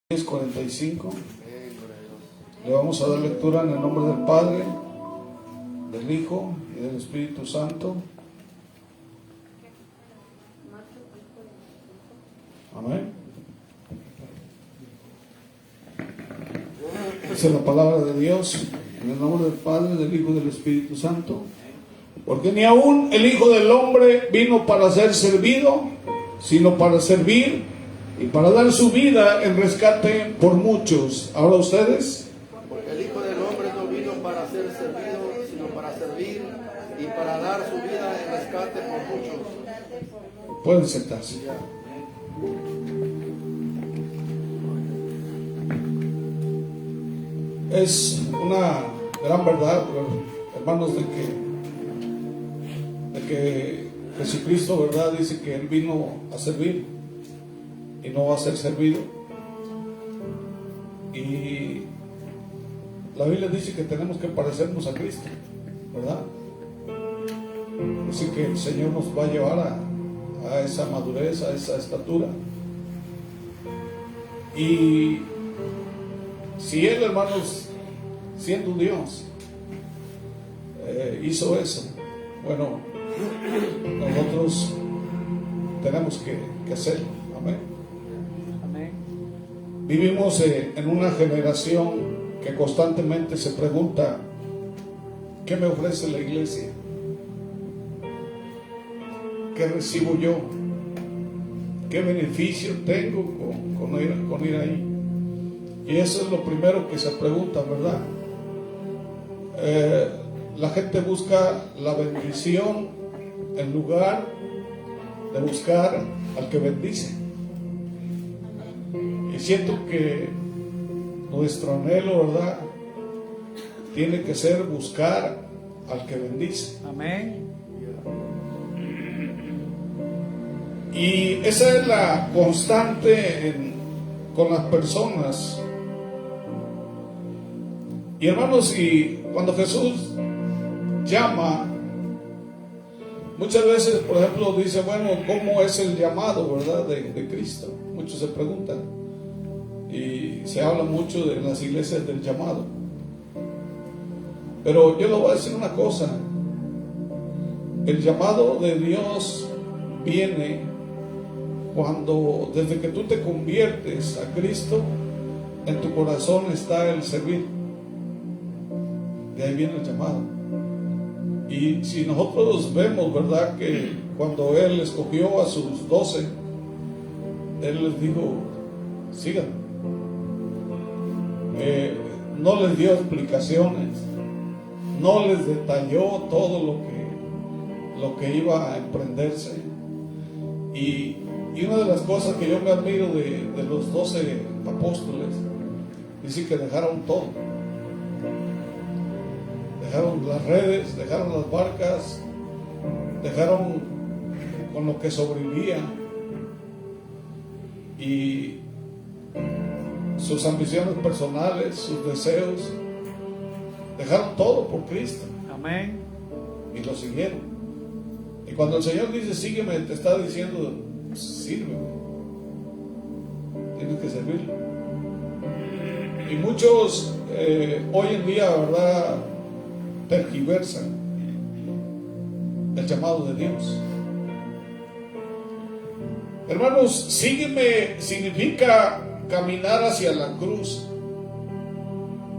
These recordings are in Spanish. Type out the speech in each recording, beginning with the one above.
45. Le vamos a dar lectura en el nombre del Padre, del Hijo y del Espíritu Santo. Amén. Esa es la palabra de Dios, en el nombre del Padre, del Hijo y del Espíritu Santo. Porque ni aún el Hijo del Hombre vino para ser servido, sino para servir y para dar su vida en rescate por muchos. Ahora ustedes. Porque el Hijo del Hombre no vino para ser servido, sino para servir y para dar su vida en rescate por muchos. Pueden sentarse. Es una gran verdad, hermanos, de que Jesucristo, verdad, dice que Él vino a servir y no va a ser servido. Y la Biblia dice que tenemos que parecernos a Cristo, ¿verdad? Así que el Señor nos va a llevar a esa madurez, a esa estatura. Y si Él, hermanos, siendo Dios, hizo eso, bueno, nosotros tenemos que hacerlo. Amén. Vivimos en una generación que constantemente se pregunta: ¿qué me ofrece la iglesia? ¿Qué recibo yo? ¿Qué beneficio tengo con ir ahí? Y eso es lo primero que se pregunta, ¿verdad? La gente busca la bendición en lugar de buscar al que bendice. Y siento que nuestro anhelo, ¿verdad?, tiene que ser buscar al que bendice. Amén. Y esa es la constante con las personas. Y hermanos, y cuando Jesús llama, muchas veces, por ejemplo, dice, bueno, ¿cómo es el llamado, verdad, de Cristo? Muchos se preguntan. Y se habla mucho de las iglesias del llamado. Pero yo le voy a decir una cosa: el llamado de Dios viene cuando, desde que tú te conviertes a Cristo, en tu corazón está el servir. De ahí viene el llamado. Y si nosotros vemos, verdad, que cuando Él escogió a sus 12, Él les dijo: sigan. No les dio explicaciones, no les detalló todo lo que iba a emprenderse. Y una de las cosas que yo me admiro de los 12 apóstoles, dice que dejaron todo. Dejaron las redes, dejaron las barcas, dejaron con lo que sobrevivían y sus ambiciones personales, sus deseos, dejaron todo por Cristo. Amén. Y lo siguieron. Y cuando el Señor dice sígueme, te está diciendo sírveme, tienes que servirlo. Y muchos hoy en día, verdad, tergiversan el llamado de Dios. Hermanos, sígueme significa caminar hacia la cruz.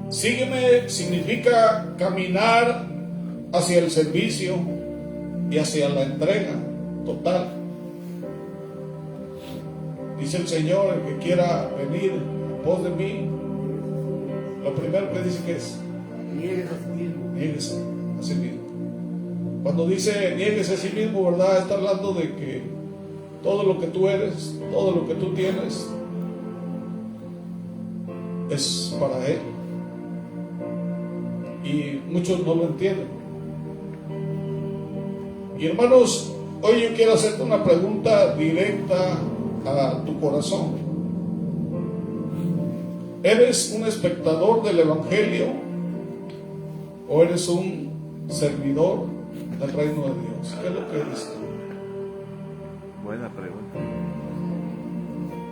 Sígueme significa caminar hacia el servicio y hacia la entrega total. Dice el Señor: el que quiera venir en pos de mí, lo primero que dice que es: Niegues a sí mismo. niéguese a sí mismo. Cuando dice niéguese a sí mismo, ¿verdad?, está hablando de que todo lo que tú eres, todo lo que tú tienes, es para Él. Y muchos no lo entienden. Y hermanos, hoy yo quiero hacerte una pregunta directa a tu corazón. ¿Eres un espectador del Evangelio o eres un servidor del reino de Dios? ¿Qué es lo que eres tú? Buena pregunta.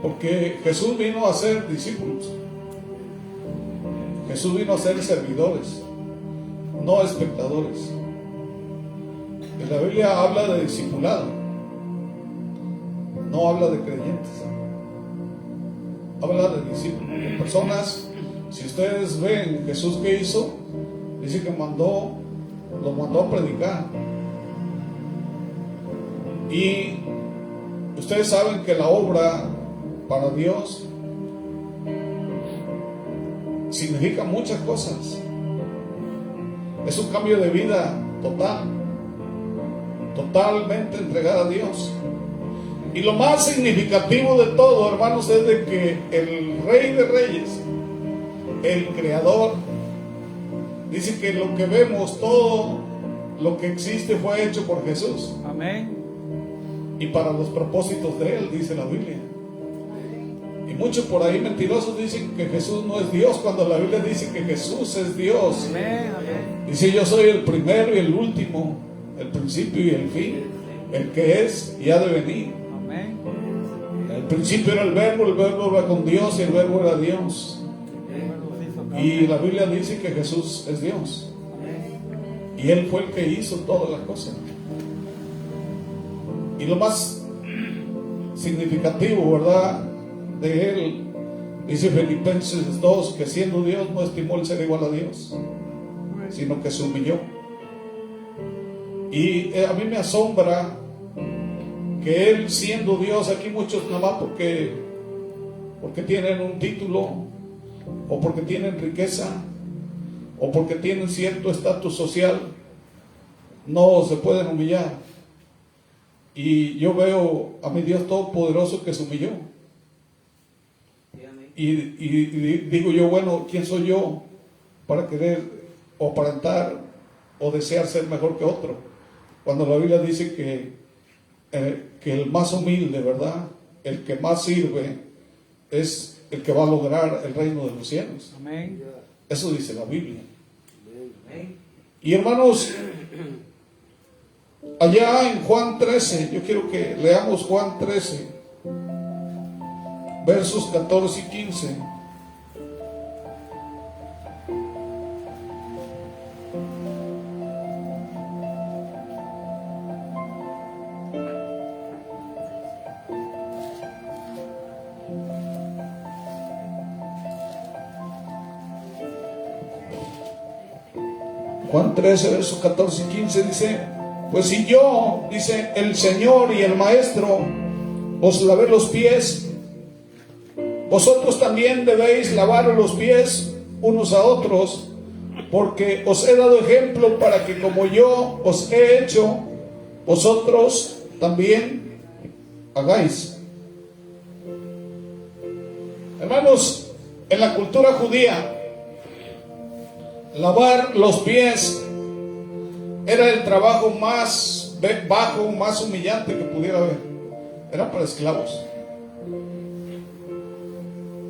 Porque Jesús vino a ser discípulos. Jesús vino a ser servidores, no espectadores. En la Biblia habla de discipulado, no habla de creyentes, habla de discípulos, de personas. Si ustedes ven Jesús que hizo, dice que lo mandó a predicar. Y ustedes saben que la obra para Dios significa muchas cosas. Es un cambio de vida totalmente entregada a Dios. Y lo más significativo de todo, hermanos, es de que el Rey de Reyes, el Creador, dice que lo que vemos, todo lo que existe fue hecho por Jesús. Amén. Y para los propósitos de Él, dice la Biblia. Y muchos por ahí mentirosos dicen que Jesús no es Dios, cuando la Biblia dice que Jesús es Dios. Amén, amén. Dice: yo soy el primero y el último, el principio y el fin, el que es y ha de venir. Amén. El principio era el verbo era con Dios y el verbo era Dios. Y la Biblia dice que Jesús es Dios. Y Él fue el que hizo todas las cosas. Y lo más significativo, ¿verdad?, de Él, dice Filipenses 2, que siendo Dios no estimó el ser igual a Dios, sino que se humilló. Y a mí me asombra que Él, siendo Dios, aquí muchos nada más porque tienen un título, o porque tienen riqueza, o porque tienen cierto estatus social, no se pueden humillar. Y yo veo a mi Dios Todopoderoso que se humilló. Y digo yo, bueno, ¿quién soy yo para querer o aparentar o desear ser mejor que otro? Cuando la Biblia dice que el más humilde, ¿verdad?, el que más sirve, es el que va a lograr el reino de los cielos. Amén. Eso dice la Biblia. Y hermanos, allá en Juan 13, yo quiero que leamos Juan 13, versos 14 y 15. Juan 13, versos 14 y 15 dice: pues si yo, dice el Señor y el Maestro, os lavé los pies, vosotros también debéis lavar los pies unos a otros, porque os he dado ejemplo para que como yo os he hecho, vosotros también hagáis. Hermanos, en la cultura judía, lavar los pies era el trabajo más bajo, más humillante que pudiera haber. Era para esclavos.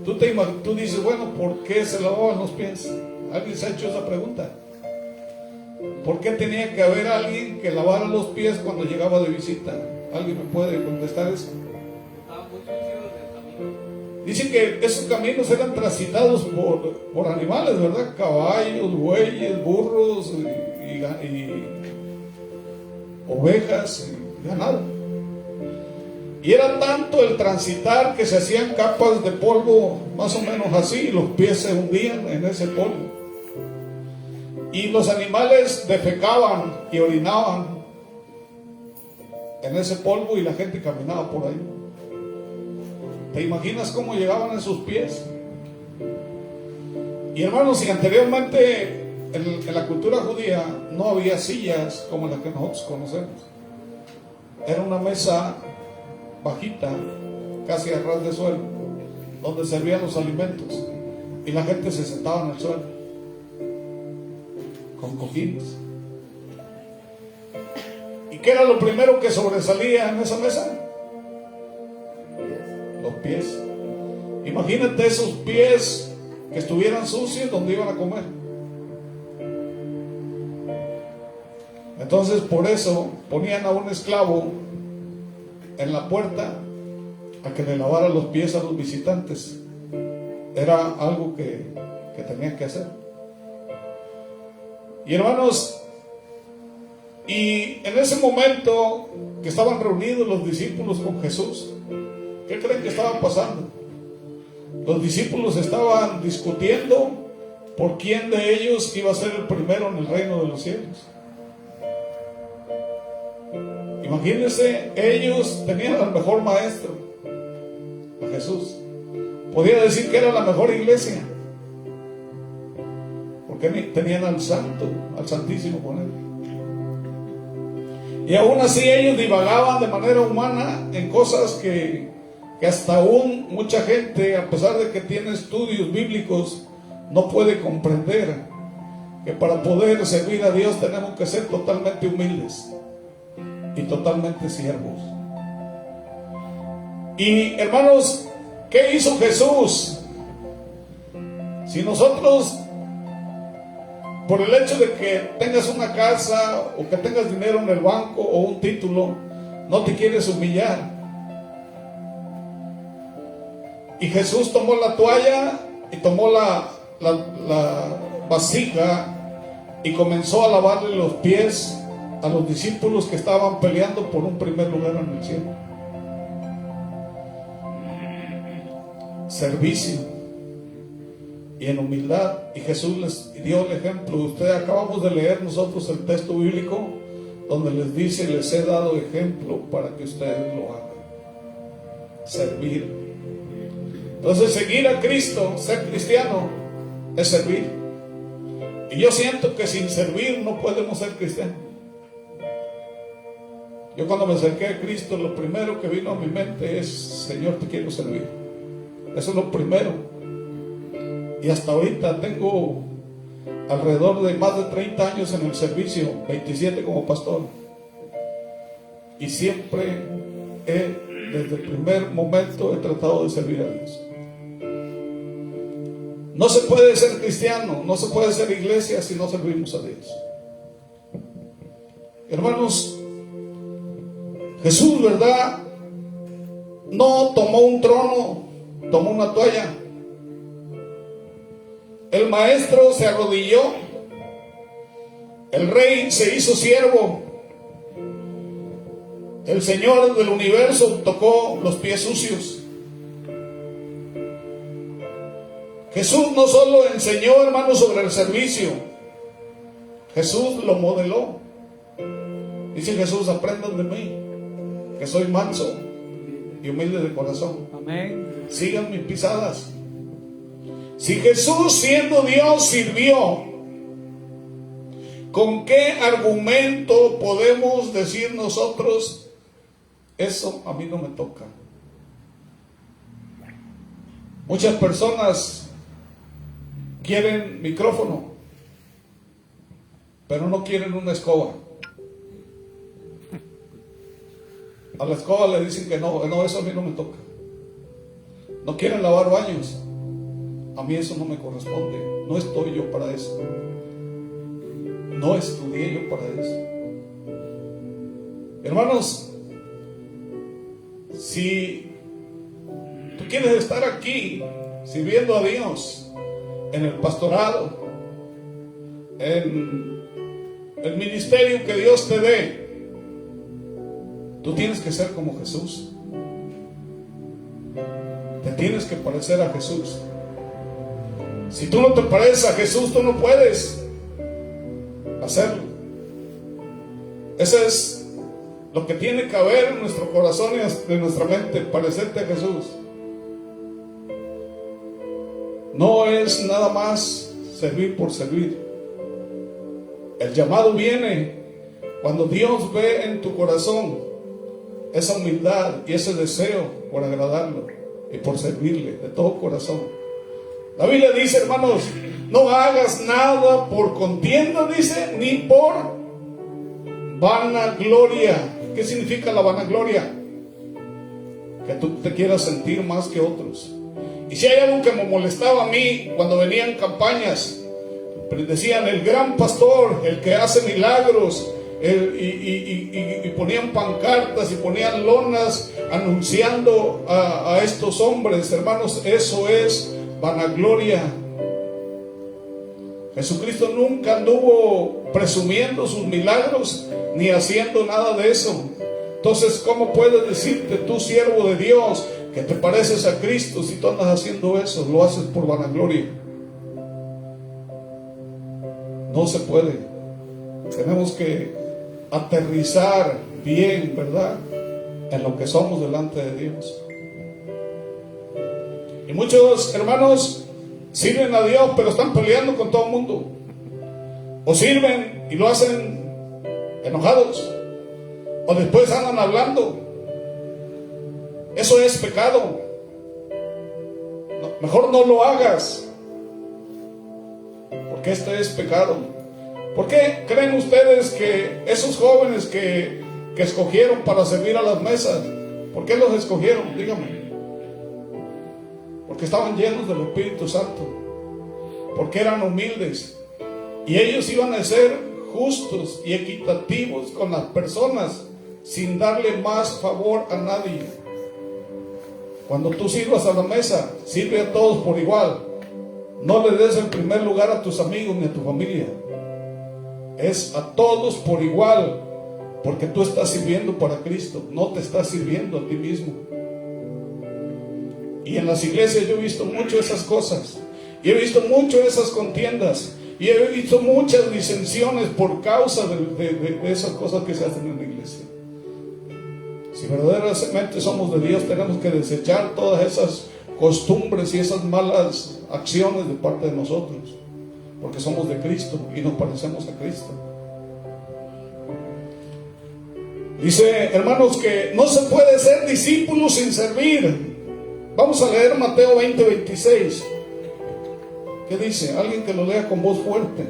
Tú dices, bueno, ¿por qué se lavaban los pies? ¿Alguien se ha hecho esa pregunta? ¿Por qué tenía que haber alguien que lavara los pies cuando llegaba de visita? ¿Alguien me puede contestar eso? Dicen que esos caminos eran transitados por animales, ¿verdad? Caballos, bueyes, burros y ovejas y ganado. Y era tanto el transitar que se hacían capas de polvo, más o menos así, y los pies se hundían en ese polvo. Y los animales defecaban y orinaban en ese polvo y la gente caminaba por ahí. ¿Te imaginas cómo llegaban a sus pies? Y hermanos, si anteriormente en la cultura judía no había sillas como las que nosotros conocemos, era una mesa bajita, casi a ras de suelo, donde servían los alimentos, y la gente se sentaba en el suelo con cojines. ¿Y qué era lo primero que sobresalía en esa mesa? Los pies. Imagínate esos pies que estuvieran sucios, donde iban a comer. Entonces, por eso ponían a un esclavo en la puerta a que le lavara los pies a los visitantes. Era algo que tenía que hacer. Y hermanos, y en ese momento que estaban reunidos los discípulos con Jesús, ¿qué creen que estaba pasando? Los discípulos estaban discutiendo por quién de ellos iba a ser el primero en el reino de los cielos. Imagínense, ellos tenían al mejor maestro, a Jesús. Podía decir que era la mejor iglesia, porque tenían al Santo, al Santísimo con él. Y aún así ellos divagaban de manera humana en cosas que hasta aún mucha gente, a pesar de que tiene estudios bíblicos, no puede comprender que para poder servir a Dios tenemos que ser totalmente humildes y totalmente siervos. Y hermanos, ¿qué hizo Jesús? Si nosotros, por el hecho de que tengas una casa o que tengas dinero en el banco o un título, no te quieres humillar. Y Jesús tomó la toalla y tomó la vasija y comenzó a lavarle los pies a los discípulos que estaban peleando por un primer lugar en el cielo. Servicio y en humildad. Y Jesús les dio el ejemplo. Ustedes, acabamos de leer nosotros el texto bíblico donde les dice: les he dado ejemplo para que ustedes lo hagan. Servir. Entonces, seguir a Cristo, ser cristiano, es servir. Y yo siento que sin servir no podemos ser cristianos. Yo cuando me acerqué a Cristo, lo primero que vino a mi mente es: Señor, te quiero servir. Eso es lo primero. Y hasta ahorita tengo alrededor de más de 30 años en el servicio, 27 como pastor. Y siempre desde el primer momento he tratado de servir a Dios. No se puede ser cristiano, no se puede ser iglesia si no servimos a Dios. Hermanos, Jesús, ¿verdad? No tomó un trono, tomó una toalla. El maestro se arrodilló. El rey se hizo siervo. El Señor del universo tocó los pies sucios. Jesús no solo enseñó, hermanos, sobre el servicio, Jesús lo modeló. Dice Jesús: aprendan de mí, que soy manso y humilde de corazón. Amén. Sigan mis pisadas. Si Jesús, siendo Dios, sirvió, ¿con qué argumento podemos decir nosotros: eso a mí no me toca? Muchas personas quieren micrófono, pero no quieren una escoba. A la escoba le dicen que no, eso a mí no me toca. No quieren lavar baños. A mí eso no me corresponde. No estoy yo para eso. No estudié yo para eso. Hermanos, si tú quieres estar aquí sirviendo a Dios, en el pastorado, en el ministerio que Dios te dé, tú tienes que ser como Jesús. Te tienes que parecer a Jesús. Si tú no te pareces a Jesús, tú no puedes hacerlo. Eso es lo que tiene que haber en nuestro corazón y en nuestra mente: parecerte a Jesús. No es nada más servir por servir. El llamado viene cuando Dios ve en tu corazón esa humildad y ese deseo por agradarlo y por servirle de todo corazón. La Biblia dice, hermanos, no hagas nada por contienda, dice, ni por vanagloria. ¿Qué significa la vanagloria? Que tú te quieras sentir más que otros. Y si hay algo que me molestaba a mí cuando venían campañas, decían: el gran pastor, el que hace milagros, y ponían pancartas y ponían lonas anunciando a estos hombres. Hermanos, eso es vanagloria. Jesucristo nunca anduvo presumiendo sus milagros ni haciendo nada de eso. Entonces, ¿cómo puedes decirte tú, siervo de Dios, que te pareces a Cristo si tú andas haciendo eso? Lo haces por vanagloria. No se puede. Tenemos que aterrizar bien, ¿verdad?, en lo que somos delante de Dios. Y muchos hermanos sirven a Dios, pero están peleando con todo el mundo. O sirven y lo hacen enojados, o después andan hablando. Eso es pecado. Mejor no lo hagas, porque esto es pecado. ¿Por qué creen ustedes que esos jóvenes que escogieron para servir a las mesas, por qué los escogieron? Dígame. Porque estaban llenos del Espíritu Santo, porque eran humildes, y ellos iban a ser justos y equitativos con las personas, sin darle más favor a nadie. Cuando tú sirvas a la mesa, sirve a todos por igual. No le des el primer lugar a tus amigos ni a tu familia. Es a todos por igual, porque tú estás sirviendo para Cristo, no te estás sirviendo a ti mismo. Y en las iglesias yo he visto mucho esas cosas, y he visto mucho esas contiendas, y he visto muchas disensiones por causa de esas cosas que se hacen en la iglesia. Si verdaderamente somos de Dios, tenemos que desechar todas esas costumbres y esas malas acciones de parte de nosotros, porque somos de Cristo y nos parecemos a Cristo. Dice, hermanos, que no se puede ser discípulo sin servir. Vamos a leer Mateo 20:26. ¿Qué dice? Alguien que lo lea con voz fuerte.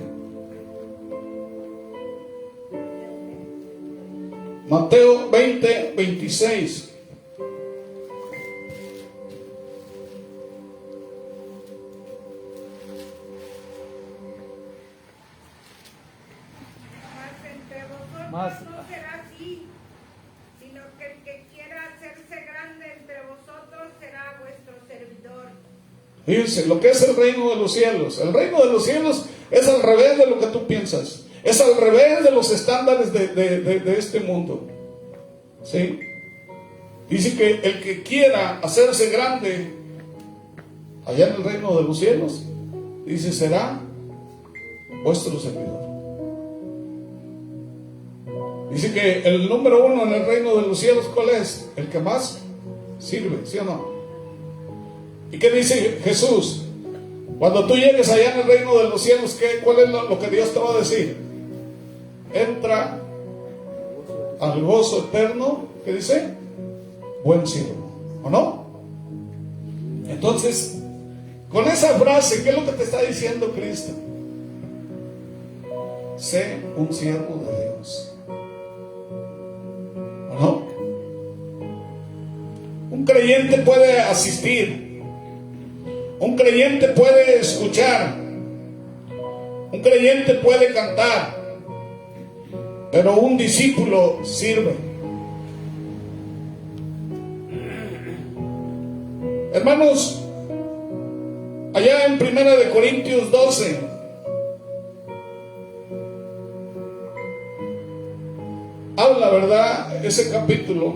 Mateo 20:26. Mas no será así, sino que el que quiera hacerse grande entre vosotros será vuestro servidor. Fíjense, lo que es el reino de los cielos. El reino de los cielos es al revés de lo que tú piensas. Es al revés de los estándares de este mundo. ¿Sí? Dice que el que quiera hacerse grande allá en el reino de los cielos, dice, será vuestro servidor. Dice que el número uno en el reino de los cielos, ¿cuál es? El que más sirve, ¿sí o no? ¿Y qué dice Jesús? Cuando tú llegues allá en el reino de los cielos, ¿cuál es lo que Dios te va a decir? Entra al gozo eterno, ¿qué dice? Buen siervo, ¿o no? Entonces, con esa frase, ¿qué es lo que te está diciendo Cristo? Sé un siervo de Dios, ¿o no? Un creyente puede asistir, un creyente puede escuchar, un creyente puede cantar, pero un discípulo sirve. Hermanos, allá en 1 Corintios 12, habla, ¿verdad?, ese capítulo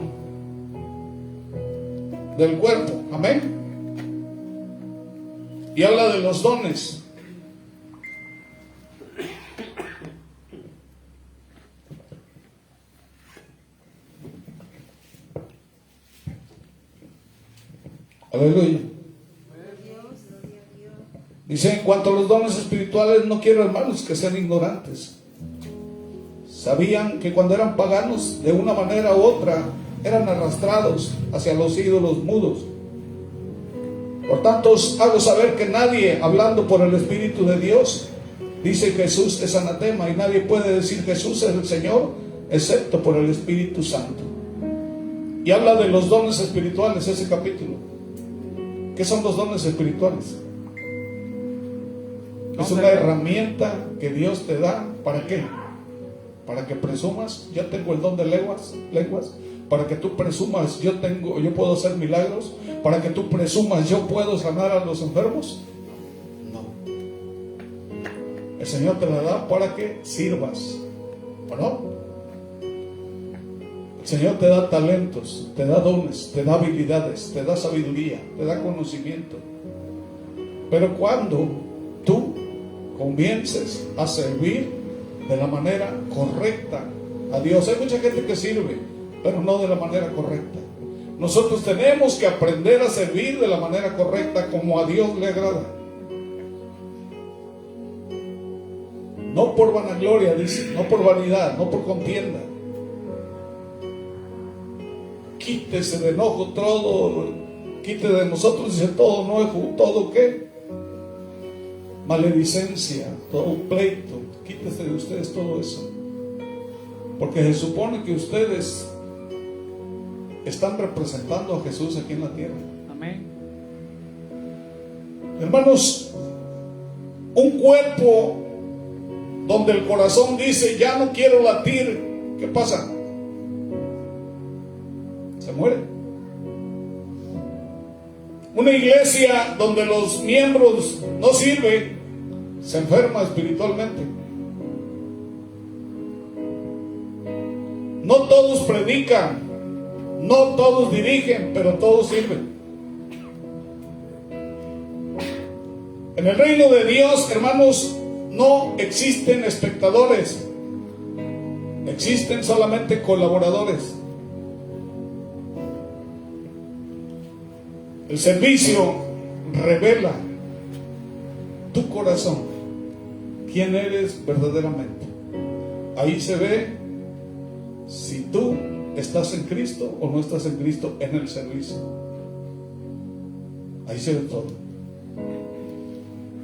del cuerpo, amén, y habla de los dones. Aleluya. Dice, en cuanto a los dones espirituales, no quiero, hermanos, que sean ignorantes. Sabían que cuando eran paganos, de una manera u otra, eran arrastrados hacia los ídolos mudos. Por tanto, os hago saber que nadie, hablando por el Espíritu de Dios, dice Jesús es anatema, y nadie puede decir Jesús es el Señor, excepto por el Espíritu Santo. Y habla de los dones espirituales, ese capítulo. ¿Qué son los dones espirituales? Es una herramienta que Dios te da. ¿Para qué? para que presumas, yo tengo el don de lenguas, para que tú presumas, yo puedo hacer milagros, para que tú presumas, yo puedo sanar a los enfermos. No. El Señor te la da para que sirvas, ¿o no? El Señor te da talentos, te da dones, te da habilidades, te da sabiduría, te da conocimiento. Pero cuando tú comiences a servir de la manera correcta a Dios, hay mucha gente que sirve, pero no de la manera correcta. Nosotros tenemos que aprender a servir de la manera correcta, como a Dios le agrada. No por vanagloria, dice, no por vanidad, no por contienda. Quítese de enojo todo, quite de nosotros, dice, todo enojo, todo qué, maledicencia, todo pleito, quítese de ustedes todo eso, porque se supone que ustedes están representando a Jesús aquí en la tierra. Amén. Hermanos, un cuerpo donde el corazón dice, ya no quiero latir, ¿qué pasa? Se muere. Una iglesia donde los miembros no sirven, se enferma espiritualmente. No todos predican, no todos dirigen, pero todos sirven. En el reino de Dios, hermanos, no existen espectadores, existen solamente colaboradores. El servicio revela tu corazón, quién eres verdaderamente. Ahí se ve si tú estás en Cristo o no estás en Cristo en el servicio. Ahí se ve todo.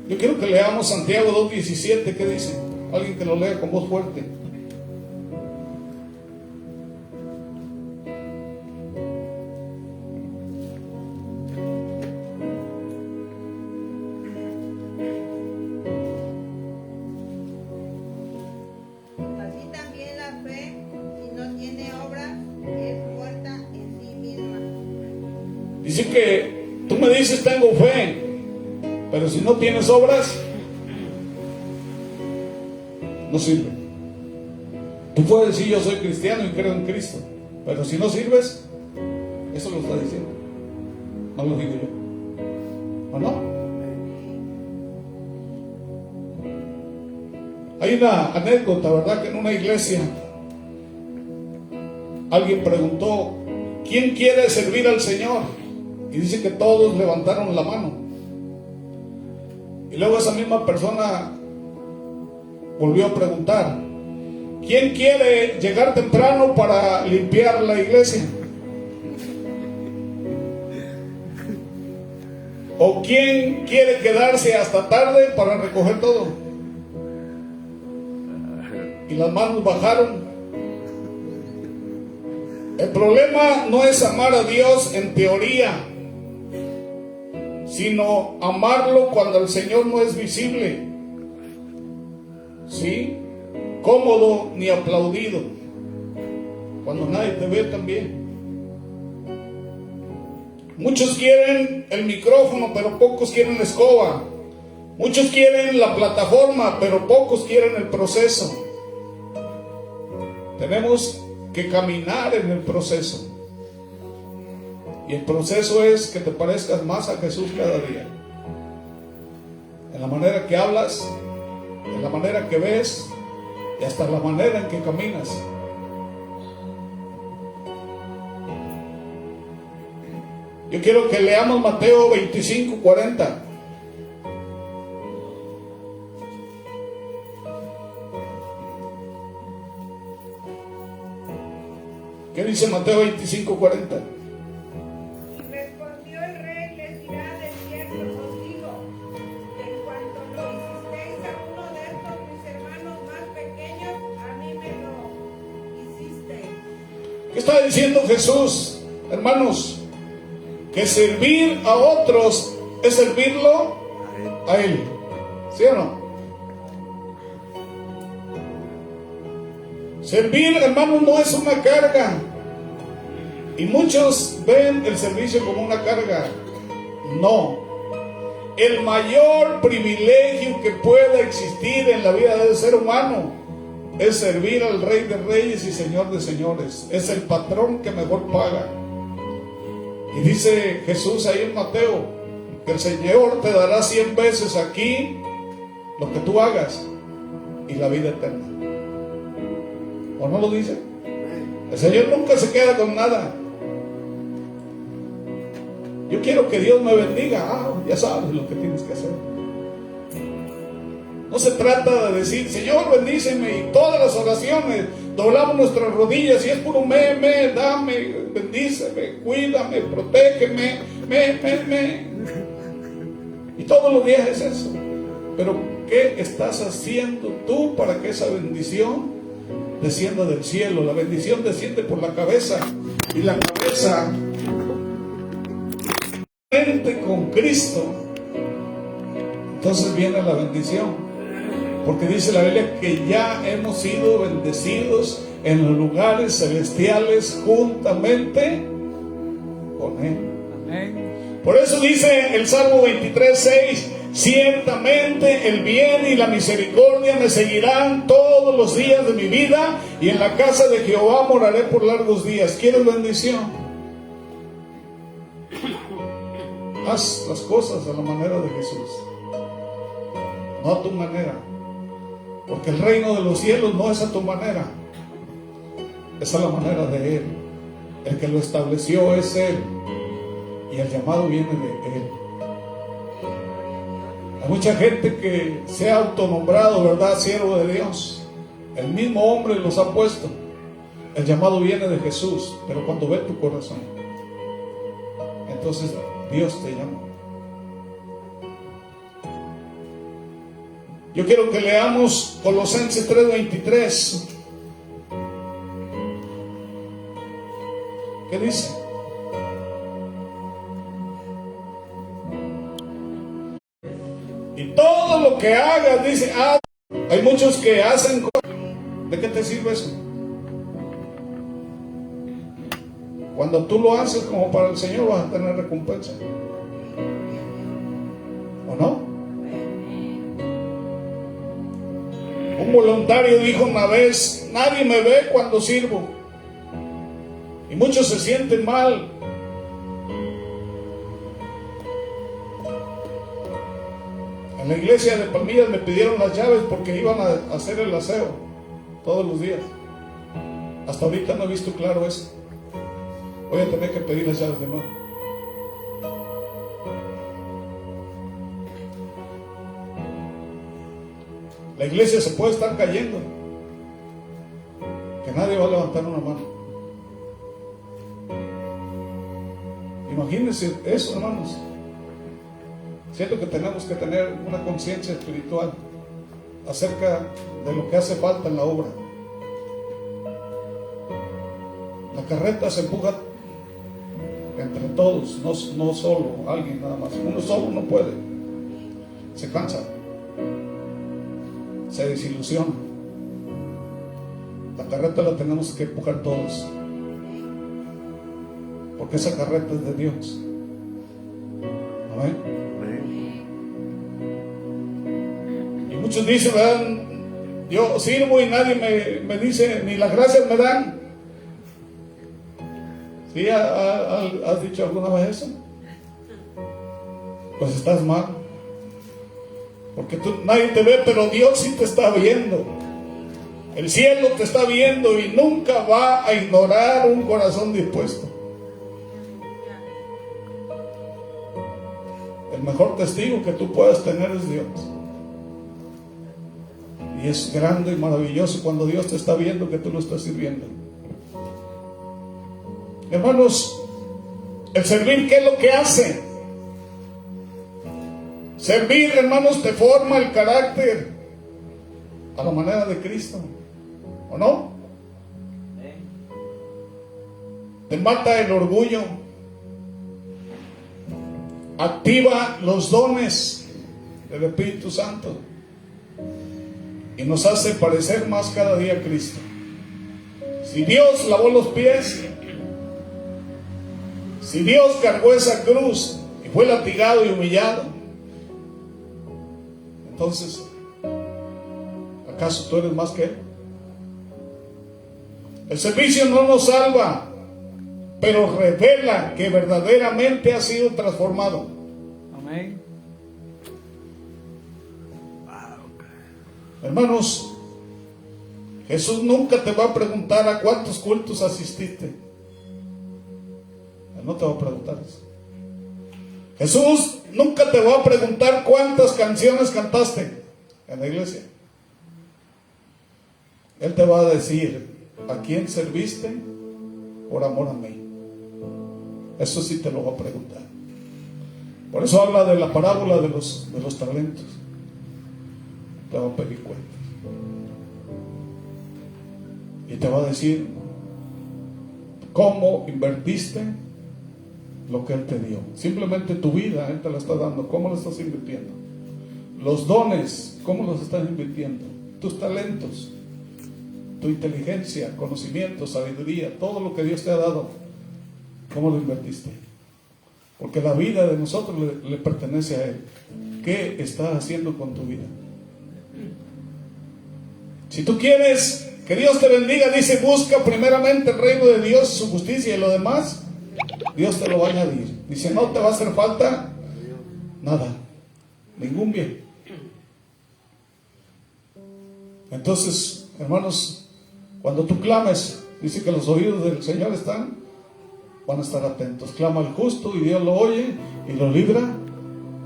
Yo quiero que leamos Santiago 2:17. ¿Qué dice? Alguien que lo lea con voz fuerte. Así también la fe, si no tiene obras, es muerta en sí misma. Dice que tú me dices tengo fe, pero si no tienes obras, no sirve. Tú puedes decir yo soy cristiano y creo en Cristo, pero si no sirves, eso lo está diciendo, no lo digo yo, ¿o no? Hay una anécdota, ¿verdad? Que en una iglesia alguien preguntó, ¿quién quiere servir al Señor? Y dice que todos levantaron la mano. Y luego esa misma persona volvió a preguntar, ¿quién quiere llegar temprano para limpiar la iglesia? ¿O quién quiere quedarse hasta tarde para recoger todo? Y las manos bajaron. El problema no es amar a Dios en teoría, sino amarlo cuando el Señor no es visible, ¿sí? Cómodo ni aplaudido, cuando nadie te ve también. Muchos quieren el micrófono, pero pocos quieren la escoba. Muchos quieren la plataforma, pero pocos quieren el proceso. Tenemos que caminar en el proceso. Y el proceso es que te parezcas más a Jesús cada día. En la manera que hablas, en la manera que ves y hasta la manera en que caminas. Yo quiero que leamos Mateo 25:40. ¿Qué dice Mateo 25:40? Respondió el rey, les dirá: de cierto os digo, en cuanto lo hicisteis a uno de estos mis hermanos más pequeños, a mí me lo hicisteis. ¿Qué está diciendo Jesús, hermanos? Que servir a otros es servirlo a Él. ¿Sí o no? Servir, hermanos, no es una carga. Y muchos ven el servicio como una carga. No. El mayor privilegio que pueda existir en la vida del ser humano es servir al Rey de Reyes y Señor de Señores. Es el patrón que mejor paga. Y dice Jesús ahí en Mateo, que el Señor te dará 100 veces aquí lo que tú hagas y la vida eterna. ¿O no lo dice? El Señor nunca se queda con nada. Yo quiero que Dios me bendiga. Ya sabes lo que tienes que hacer. No se trata de decir, Señor, bendíceme, y todas las oraciones doblamos nuestras rodillas y es puro dame, bendíceme, cuídame, protégeme, y todos los días es eso. Pero ¿qué estás haciendo tú para que esa bendición descienda del cielo? La bendición desciende por la cabeza, y la cabeza con Cristo, entonces viene la bendición, porque dice la Biblia que ya hemos sido bendecidos en los lugares celestiales juntamente con Él. Amén. Por eso dice el Salmo 23:6: ciertamente el bien y la misericordia me seguirán todos los días de mi vida, y en la casa de Jehová moraré por largos días. ¿Quieres bendición? Haz las cosas a la manera de Jesús, no a tu manera, porque el reino de los cielos no es a tu manera, es a la manera de Él. El que lo estableció es Él, y el llamado viene de Él. Hay mucha gente que se ha autonombrado, ¿verdad?, siervo de Dios. El mismo hombre los ha puesto. El llamado viene de Jesús, pero cuando ve tu corazón, entonces Dios te llama. Yo quiero que leamos Colosenses 3:23. ¿Qué dice? Y todo lo que hagas, dice, hay muchos que hacen cosas. ¿De qué te sirve eso? Cuando tú lo haces como para el Señor, vas a tener recompensa. ¿O no? Un voluntario dijo una vez: nadie me ve cuando sirvo. Y muchos se sienten mal. En la iglesia de Palmillas me pidieron las llaves porque iban a hacer el aseo todos los días. Hasta ahorita no he visto claro eso. Voy a tener que pedir las llaves de nuevo. La iglesia se puede estar cayendo, que nadie va a levantar una mano. Imagínense eso, hermanos. Siento que tenemos que tener una conciencia espiritual acerca de lo que hace falta en la obra. La carreta se empuja entre todos, no solo alguien nada más. Uno solo no puede, se cansa, se desilusiona. La carreta la tenemos que empujar todos, porque esa carreta es de Dios. Amén. Y muchos dicen, ¿verdad?, yo sirvo y nadie me dice, ni las gracias me dan. ¿Sí? ¿Has dicho alguna vez eso? Pues estás mal, porque nadie te ve, pero Dios sí te está viendo. El cielo te está viendo y nunca va a ignorar un corazón dispuesto. El mejor testigo que tú puedas tener es Dios. Y es grande y maravilloso cuando Dios te está viendo que tú lo estás sirviendo. Hermanos, el servir, ¿qué es lo que hace? Servir, hermanos, te forma el carácter a la manera de Cristo, ¿o no? Te mata el orgullo, activa los dones del Espíritu Santo y nos hace parecer más cada día a Cristo. Si Dios lavó los pies, si Dios cargó esa cruz y fue latigado y humillado, entonces, ¿acaso tú eres más que Él? El servicio no nos salva, pero revela que verdaderamente ha sido transformado. Amén. Hermanos, Jesús nunca te va a preguntar a cuántos cultos asististe. Él no te va a preguntar eso. Jesús nunca te va a preguntar cuántas canciones cantaste en la iglesia. Él te va a decir a quién serviste por amor a mí. Eso sí te lo va a preguntar. Por eso habla de la parábola de los talentos. Te va a pedir cuentas. Y te va a decir cómo invertiste lo que Él te dio. Simplemente tu vida Él te la está dando. ¿Cómo la estás invirtiendo? Los dones, ¿cómo los estás invirtiendo? Tus talentos, tu inteligencia, conocimiento, sabiduría, todo lo que Dios te ha dado, ¿cómo lo invertiste? Porque la vida de nosotros le pertenece a Él. ¿Qué estás haciendo con tu vida? Si tú quieres que Dios te bendiga, dice, busca primeramente el reino de Dios y su justicia, y lo demás Dios te lo va a añadir. Dice, no te va a hacer falta nada, ningún bien. Entonces, hermanos, cuando tú clames, dice que los oídos del Señor van a estar atentos. Clama al justo y Dios lo oye y lo libra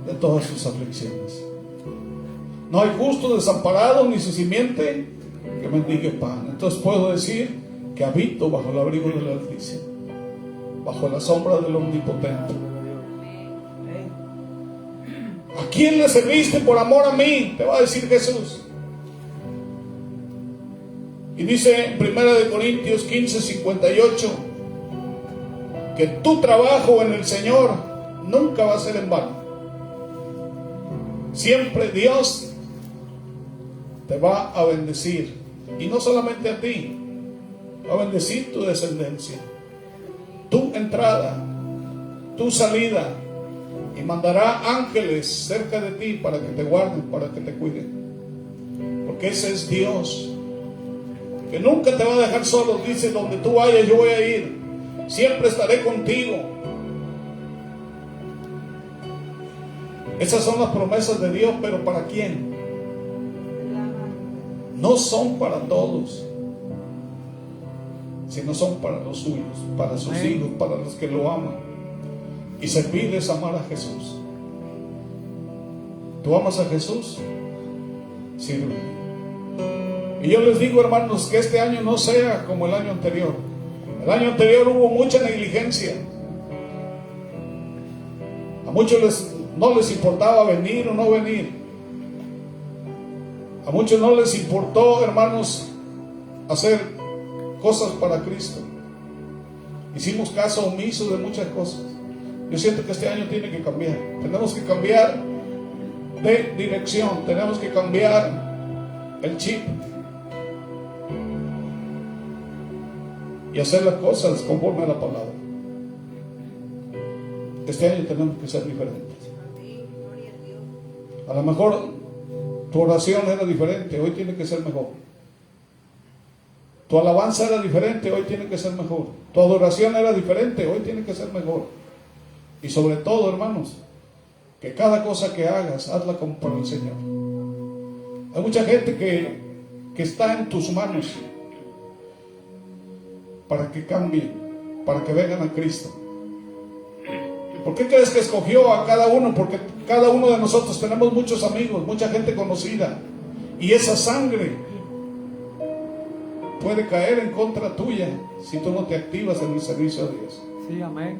de todas sus aflicciones. No hay justo desamparado ni su simiente que mendigue pan. Entonces puedo decir que habito bajo el abrigo del Altísimo, bajo la sombra del Omnipotente. ¿A quién le serviste por amor a mí? Te va a decir Jesús. Y dice en 1 Corintios 15:58 que tu trabajo en el Señor nunca va a ser en vano. Siempre Dios te va a bendecir, y no solamente a ti, va a bendecir tu descendencia, tu entrada, tu salida, y mandará ángeles cerca de ti para que te guarden, para que te cuiden, porque ese es Dios, que nunca te va a dejar solo. Dice, donde tú vayas yo voy a ir, siempre estaré contigo. Esas son las promesas de Dios, pero ¿para quién? No son para todos, sino son para los suyos, para sus hijos, para los que lo aman. Y servir es amar a Jesús. ¿Tú amas a Jesús? Sirve. Y yo les digo, hermanos, que este año no sea como el año anterior. El año anterior hubo mucha negligencia. A muchos no les importaba venir o no venir. A muchos no les importó, hermanos, hacer cosas para Cristo. Hicimos caso omiso de muchas cosas. Yo siento que este año tiene que cambiar. Tenemos que cambiar de dirección. Tenemos que cambiar el chip y hacer las cosas conforme a la palabra. Este año tenemos que ser diferentes. A lo mejor tu oración era diferente, hoy tiene que ser mejor. Tu alabanza era diferente, hoy tiene que ser mejor. Tu adoración era diferente, hoy tiene que ser mejor. Y sobre todo, hermanos, que cada cosa que hagas, hazla como para el Señor. Hay mucha gente que está en tus manos para que cambien, para que vengan a Cristo. ¿Por qué crees que escogió a cada uno? Porque cada uno de nosotros tenemos muchos amigos, mucha gente conocida, y esa sangre puede caer en contra tuya si tú no te activas en el servicio a Dios. Sí, amén.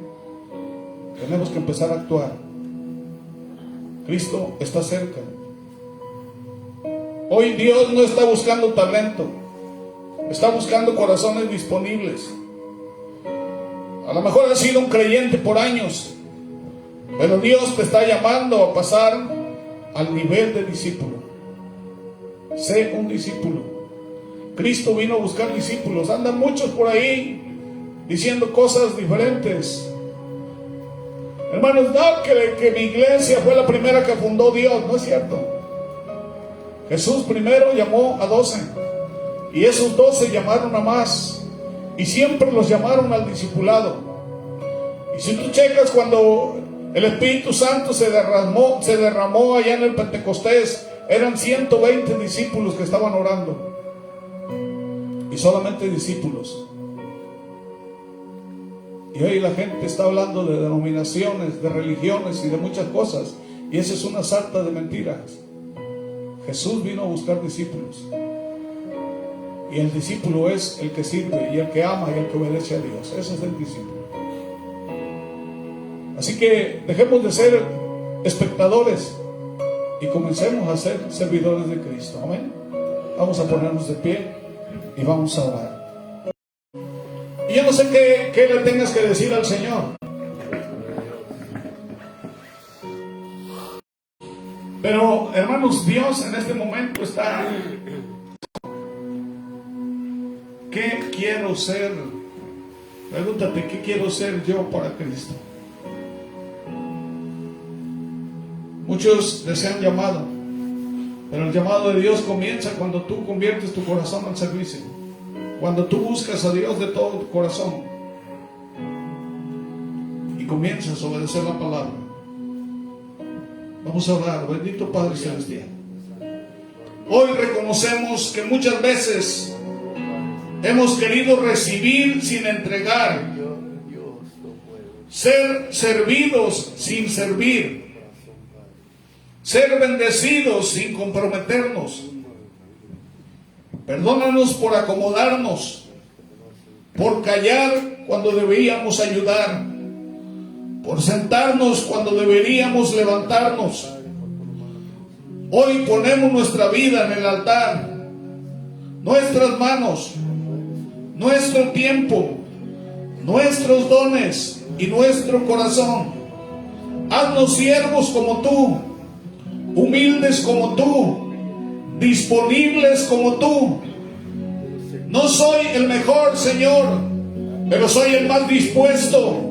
Tenemos que empezar a actuar. Cristo está cerca. Hoy Dios no está buscando talento, está buscando corazones disponibles. A lo mejor has sido un creyente por años, pero Dios te está llamando a pasar al nivel de discípulo. Sé un discípulo. Cristo vino a buscar discípulos. Andan muchos por ahí diciendo cosas diferentes. Hermanos, no que mi iglesia fue la primera que fundó Dios. No es cierto. Jesús primero llamó a 12 y esos 12 llamaron a más y siempre los llamaron al discipulado. Y si tú checas, cuando el Espíritu Santo se derramó allá en el Pentecostés, eran 120 discípulos que estaban orando, y solamente discípulos. Y hoy la gente está hablando de denominaciones, de religiones y de muchas cosas, y esa es una sarta de mentiras. Jesús vino a buscar discípulos, y el discípulo es el que sirve y el que ama y el que obedece a Dios. Ese es el discípulo. Así que dejemos de ser espectadores y comencemos a ser servidores de Cristo. Amén. Vamos a ponernos de pie y vamos a orar. Y yo no sé qué le tengas que decir al Señor, pero hermanos, Dios en este momento está: ¿qué quiero ser? Pregúntate, ¿qué quiero ser yo para Cristo? Muchos desean llamado, pero el llamado de Dios comienza cuando tú conviertes tu corazón al servicio, cuando tú buscas a Dios de todo tu corazón y comienzas a obedecer la palabra. Vamos a orar. Bendito Padre Celestial, hoy reconocemos que muchas veces hemos querido recibir sin entregar, ser servidos sin servir, ser bendecidos sin comprometernos. Perdónanos por acomodarnos, por callar cuando deberíamos ayudar, por sentarnos cuando deberíamos levantarnos. Hoy ponemos nuestra vida en el altar, nuestras manos, nuestro tiempo, nuestros dones y nuestro corazón. Haznos siervos como tú, humildes como tú, disponibles como tú. No soy el mejor, Señor, pero soy el más dispuesto.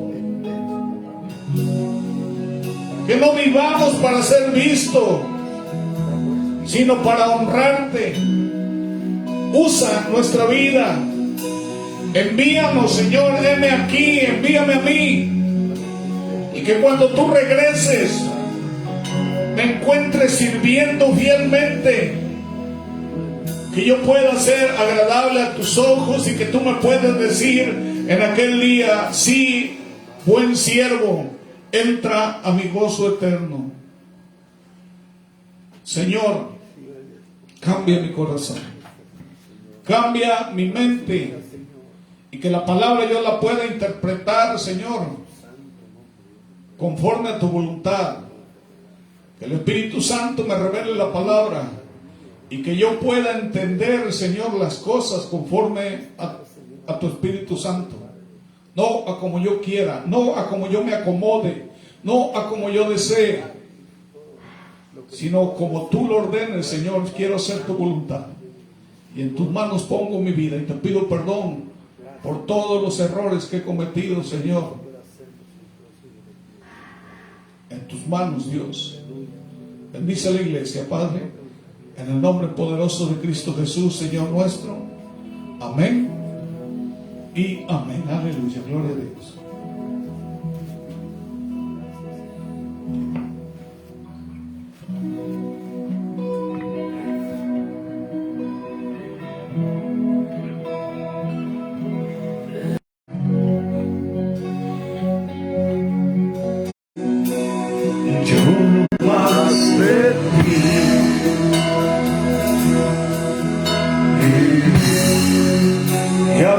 Que no vivamos para ser visto, sino para honrarte. Usa nuestra vida. Envíanos, Señor, heme aquí, envíame a mí. Y que cuando tú regreses, me encuentres sirviendo fielmente, que yo pueda ser agradable a tus ojos y que tú me puedas decir en aquel día: sí, buen siervo, entra a mi gozo eterno. Señor, cambia mi corazón, cambia mi mente, y que la palabra yo la pueda interpretar, Señor, conforme a tu voluntad. Que el Espíritu Santo me revele la palabra y que yo pueda entender, Señor, las cosas conforme a tu Espíritu Santo. No a como yo quiera, no a como yo me acomode, no a como yo desee, sino como tú lo ordenes, Señor. Quiero hacer tu voluntad y en tus manos pongo mi vida, y te pido perdón por todos los errores que he cometido, Señor. En tus manos, Dios. Bendice a la iglesia, Padre, en el nombre poderoso de Cristo Jesús, Señor nuestro. Amén y amén. Aleluya, gloria a Dios.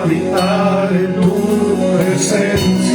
Habitar en tu presencia.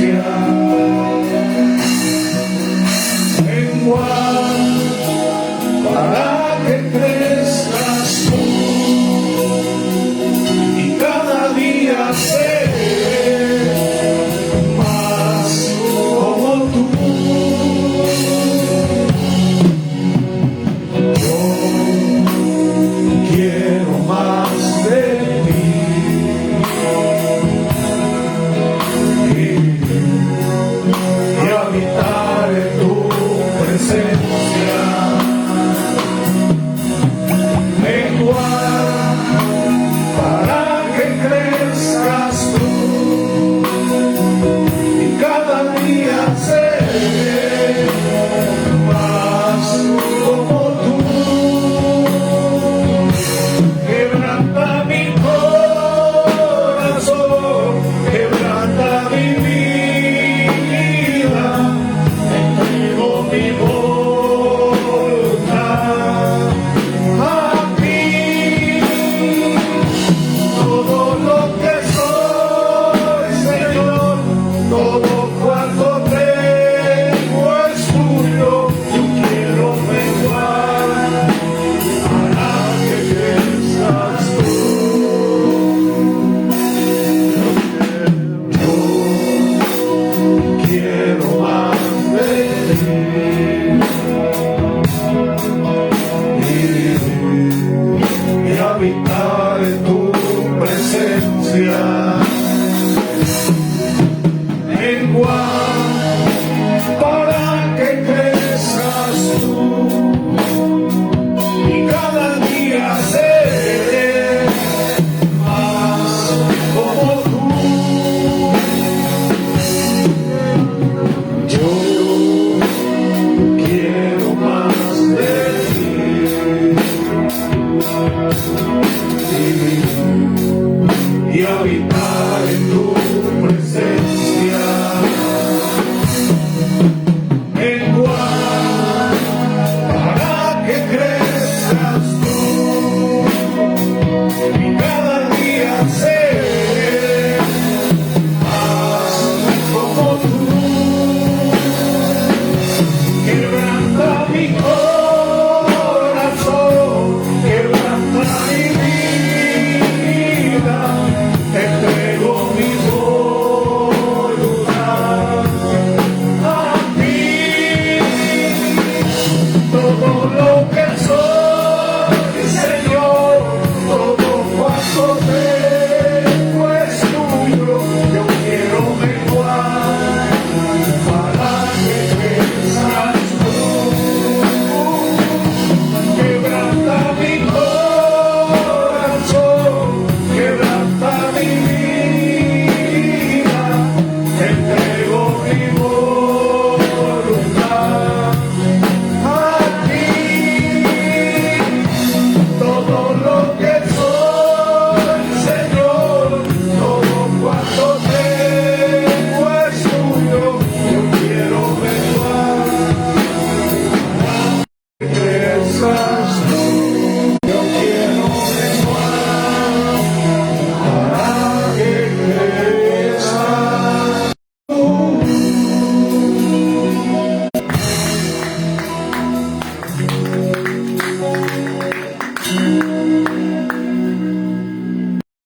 vida.